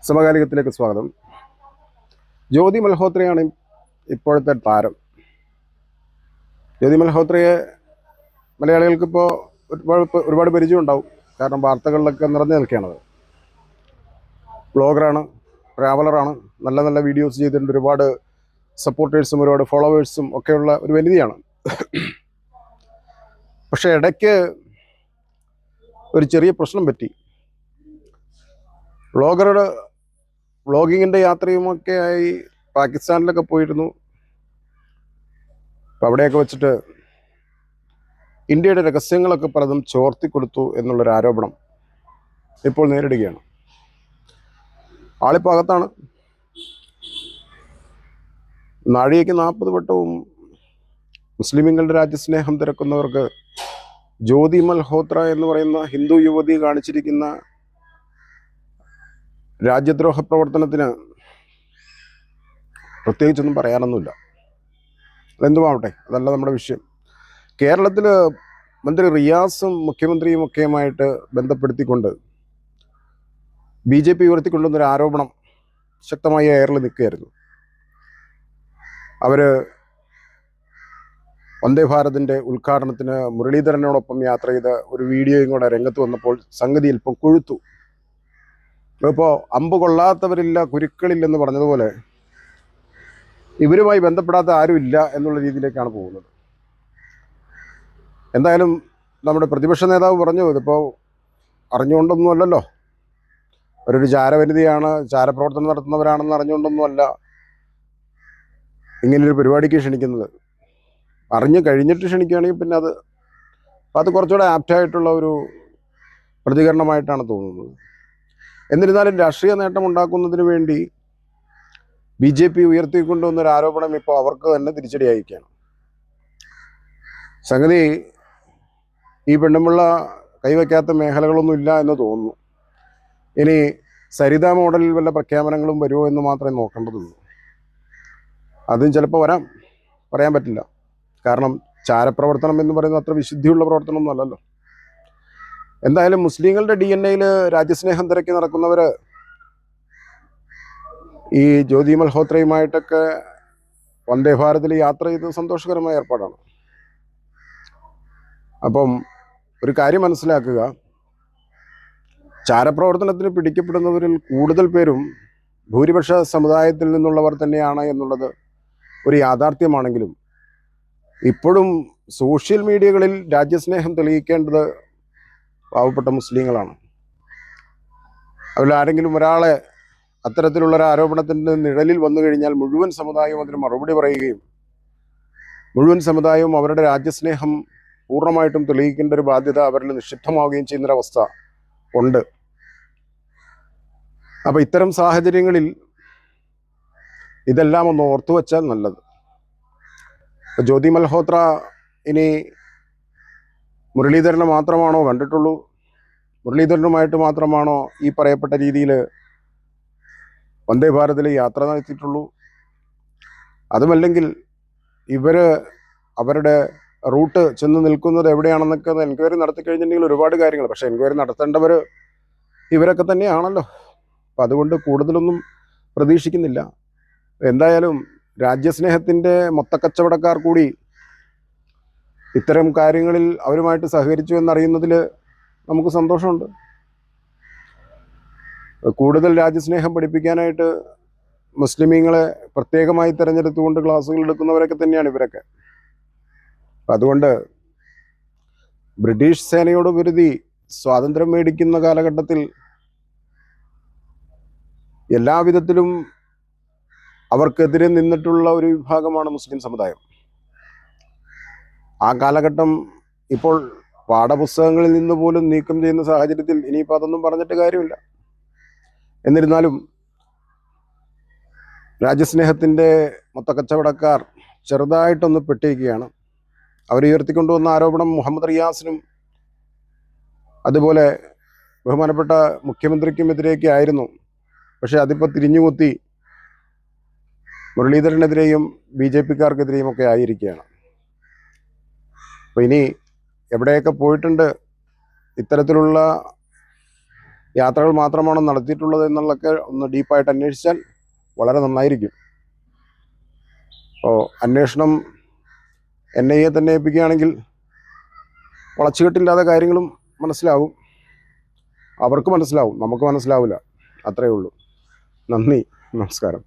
സമകാലികത്തിലേക്ക് സ്വാഗതം. ജ്യോതി മൽഹോത്രയാണ് ഇപ്പോഴത്തെ താരം. ജ്യോതി മൽഹോത്രയെ മലയാളികൾക്കിപ്പോൾ ഒരുപാട് പരിചയം ഉണ്ടാവും. കാരണം വാർത്തകളിലൊക്കെ നിറഞ്ഞു നിൽക്കുകയാണത്. ബ്ലോഗറാണ്, ട്രാവലറാണ്, നല്ല നല്ല വീഡിയോസ് ചെയ്തിട്ടുണ്ട്. ഒരുപാട് സപ്പോർട്ടേഴ്സും ഒരുപാട് ഫോളോവേഴ്സും ഒക്കെയുള്ള ഒരു വനിതയാണ്. പക്ഷേ ഇടയ്ക്ക് ഒരു ചെറിയ പ്രശ്നം പറ്റി. വ്ളോഗിങ്ങിൻ്റെ യാത്രയുമൊക്കെ ആയി പാകിസ്ഥാനിലൊക്കെ പോയിരുന്നു. അപ്പം അവിടെയൊക്കെ വെച്ചിട്ട് ഇന്ത്യയുടെ രഹസ്യങ്ങളൊക്കെ പലതും ചോർത്തി കൊടുത്തു എന്നുള്ളൊരു ആരോപണം ഇപ്പോൾ നേരിടുകയാണ്. ആളിപ്പോൾ അകത്താണ്. നാഴികയ്ക്ക് 40 വട്ടവും മുസ്ലിമുകളുടെ രാജ്യസ്നേഹം തിരക്കുന്നവർക്ക് ജ്യോതി മൽഹോത്ര എന്ന് പറയുന്ന ഹിന്ദു യുവതി കാണിച്ചിരിക്കുന്ന രാജ്യദ്രോഹ പ്രവർത്തനത്തിന് പ്രത്യേകിച്ചൊന്നും പറയാനൊന്നുമില്ല. അതെന്തുമാവട്ടെ, അതല്ല നമ്മുടെ വിഷയം. കേരളത്തിൽ മന്ത്രി റിയാസും മുഖ്യമന്ത്രിയും ഒക്കെയുമായിട്ട് ബന്ധപ്പെടുത്തിക്കൊണ്ട് BJP ഉയർത്തിക്കൊണ്ടുവന്നൊരു ആരോപണം ശക്തമായി എയറിൽ നിൽക്കുകയായിരുന്നു. അവർ വന്ദേ ഭാരതിൻ്റെ ഉദ്ഘാടനത്തിന് മുരളീധരനോടൊപ്പം യാത്ര ചെയ്ത ഒരു വീഡിയോയും കൂടെ രംഗത്ത് വന്നപ്പോൾ സംഗതി അല്പം കൊഴുത്തു. ഇപ്പോൾ അമ്പ് കൊള്ളാത്തവരില്ല, കുരുക്കളില്ലെന്ന് പറഞ്ഞതുപോലെ ഇവരുമായി ബന്ധപ്പെടാത്ത ആരുമില്ല എന്നുള്ള രീതിയിലേക്കാണ് പോകുന്നത്. എന്തായാലും നമ്മുടെ പ്രതിപക്ഷ നേതാവ് പറഞ്ഞു, ഇതിപ്പോൾ അറിഞ്ഞുകൊണ്ടൊന്നുമല്ലല്ലോ, അവരൊരു ചാരവനിതയാണ്, ചാരപ്രവർത്തനം നടത്തുന്നവരാണെന്ന് അറിഞ്ഞുകൊണ്ടൊന്നുമല്ല ഇങ്ങനൊരു പരിപാടിക്ക് ക്ഷണിക്കുന്നത്. അറിഞ്ഞു കഴിഞ്ഞിട്ട് ക്ഷണിക്കുകയാണെങ്കിൽ പിന്നെ അത് കുറച്ചുകൂടെ ആപ്റ്റായിട്ടുള്ള ഒരു പ്രതികരണമായിട്ടാണ് തോന്നുന്നത്. എന്നിരുന്നാലും രാഷ്ട്രീയ നേട്ടം ഉണ്ടാക്കുന്നതിന് വേണ്ടി BJP ഉയർത്തിക്കൊണ്ടുവന്നൊരു ആരോപണം ഇപ്പോൾ അവർക്ക് തന്നെ തിരിച്ചടിയായിരിക്കുകയാണ്. സംഗതി ഈ പെണ്ണുമുള്ള കൈവയ്ക്കാത്ത മേഖലകളൊന്നും ഇല്ല എന്ന് തോന്നുന്നു. ഇനി സരിത മോഡലിൽ വല്ല പ്രഖ്യാപനങ്ങളും വരുമോ എന്ന് മാത്രമേ നോക്കേണ്ടതുള്ളൂ. അതും ചിലപ്പോൾ വരാം, പറയാൻ പറ്റില്ല. കാരണം ചാരപ്രവർത്തനം എന്ന് പറയുന്നത് അത്ര വിശുദ്ധിയുള്ള പ്രവർത്തനമൊന്നും അല്ലല്ലോ. എന്തായാലും മുസ്ലിങ്ങളുടെ DNA രാജ്യസ്നേഹം തിരക്കി നടക്കുന്നവർ ഈ ജ്യോതി മൽഹോത്രയുമായിട്ടൊക്കെ വന്ദേ ഭാരതിൽ യാത്ര ചെയ്തത് സന്തോഷകരമായ ഏർപ്പാടാണ്. അപ്പം ഒരു കാര്യം മനസ്സിലാക്കുക, ചാരപ്രവർത്തനത്തിന് പിടിക്കപ്പെടുന്നവരിൽ കൂടുതൽ പേരും ഭൂരിപക്ഷ സമുദായത്തിൽ നിന്നുള്ളവർ തന്നെയാണ് എന്നുള്ളത് ഒരു യാഥാർത്ഥ്യമാണെങ്കിലും ഇപ്പോഴും സോഷ്യൽ മീഡിയകളിൽ രാജ്യസ്നേഹം തെളിയിക്കേണ്ടത് പാവപ്പെട്ട മുസ്ലിങ്ങളാണ്. അതിൽ ആരെങ്കിലും ഒരാളെ അത്തരത്തിലുള്ളൊരു ആരോപണത്തിൻ്റെ നിഴലിൽ വന്നു കഴിഞ്ഞാൽ മുഴുവൻ സമുദായവും അതിന് മറുപടി പറയുകയും മുഴുവൻ സമുദായവും അവരുടെ രാജ്യസ്നേഹം പൂർണ്ണമായിട്ടും തെളിയിക്കേണ്ട ഒരു ബാധ്യത അവരിൽ നിക്ഷിപ്തമാവുകയും ചെയ്യുന്നൊരവസ്ഥ ഉണ്ട്. അപ്പോൾ ഇത്തരം സാഹചര്യങ്ങളിൽ ഇതെല്ലാം ഒന്ന് ഓർത്തു വച്ചാൽ നല്ലത്. ജ്യോതി മൽഹോത്ര ഇനി മുരളീധരനെ മാത്രമാണോ കണ്ടിട്ടുള്ളൂ? മുരളീധരനുമായിട്ട് മാത്രമാണോ ഈ പറയപ്പെട്ട രീതിയിൽ വന്ദേ ഭാരതിൽ യാത്ര നടത്തിയിട്ടുള്ളൂ? അതുമല്ലെങ്കിൽ അവരുടെ റൂട്ട് ചെന്ന് നിൽക്കുന്നത് എവിടെയാണെന്നൊക്കെ എൻക്വയറി നടത്തി കഴിഞ്ഞിട്ടുണ്ടെങ്കിൽ ഒരുപാട് കാര്യങ്ങൾ. പക്ഷേ എൻക്വയറി നടത്തേണ്ടവർ ഇവരൊക്കെ തന്നെയാണല്ലോ. അപ്പം അതുകൊണ്ട് കൂടുതലൊന്നും പ്രതീക്ഷിക്കുന്നില്ല. എന്തായാലും രാജ്യസ്നേഹത്തിൻ്റെ മൊത്തക്കച്ചവടക്കാർ കൂടി ഇത്തരം കാര്യങ്ങളിൽ അവരുമായിട്ട് സഹകരിച്ചു എന്നറിയുന്നതിൽ നമുക്ക് സന്തോഷമുണ്ട്. കൂടുതൽ രാജ്യസ്നേഹം പഠിപ്പിക്കാനായിട്ട് മുസ്ലിമീങ്ങളെ പ്രത്യേകമായി തിരഞ്ഞെടുത്തുകൊണ്ട് ക്ലാസ്സുകൾ എടുക്കുന്നവരൊക്കെ തന്നെയാണ് ഇവരൊക്കെ. അതുകൊണ്ട് ബ്രിട്ടീഷ് സേനയോട് പൊരുതി സ്വാതന്ത്ര്യം മേടിക്കുന്ന കാലഘട്ടത്തിൽ എല്ലാവിധത്തിലും അവർക്കെതിരെ നിന്നിട്ടുള്ള ഒരു വിഭാഗമാണ് മുസ്ലിം സമുദായം. ആ കാലഘട്ടം ഇപ്പോൾ പാഠപുസ്തകങ്ങളിൽ നിന്ന് പോലും നീക്കം ചെയ്യുന്ന സാഹചര്യത്തിൽ ഇനിയിപ്പോൾ അതൊന്നും പറഞ്ഞിട്ട് കാര്യമില്ല. എന്നിരുന്നാലും രാജ്യസ്നേഹത്തിൻ്റെ മൊത്തക്കച്ചവടക്കാർ ചെറുതായിട്ടൊന്ന് പെട്ടിരിക്കുകയാണ്. അവരുയർത്തിക്കൊണ്ടുവന്ന ആരോപണം മുഹമ്മദ് റിയാസിനും അതുപോലെ ബഹുമാനപ്പെട്ട മുഖ്യമന്ത്രിക്കുമെതിരെയൊക്കെ ആയിരുന്നു. പക്ഷേ അതിപ്പോൾ തിരിഞ്ഞുകുത്തി മുരളീധരനെതിരെയും BJPക്കാർക്കെതിരെയും ഒക്കെ ആയിരിക്കുകയാണ്. അപ്പോൾ ഇനി എവിടെയൊക്കെ പോയിട്ടുണ്ട് ഇത്തരത്തിലുള്ള യാത്രകൾ മാത്രമാണോ നടത്തിയിട്ടുള്ളത് എന്നുള്ളതൊക്കെ ഒന്ന് ഡീപ്പായിട്ട് അന്വേഷിച്ചാൽ വളരെ നന്നായിരിക്കും. അപ്പോൾ അന്വേഷണം NIA തന്നെ ഏൽപ്പിക്കുകയാണെങ്കിൽ വളച്ചുകെട്ടില്ലാതെ കാര്യങ്ങളും മനസ്സിലാവും. അവർക്ക് മനസ്സിലാവും, നമുക്ക് മനസ്സിലാവില്ല. അത്രയേ ഉള്ളൂ. നന്ദി, നമസ്കാരം.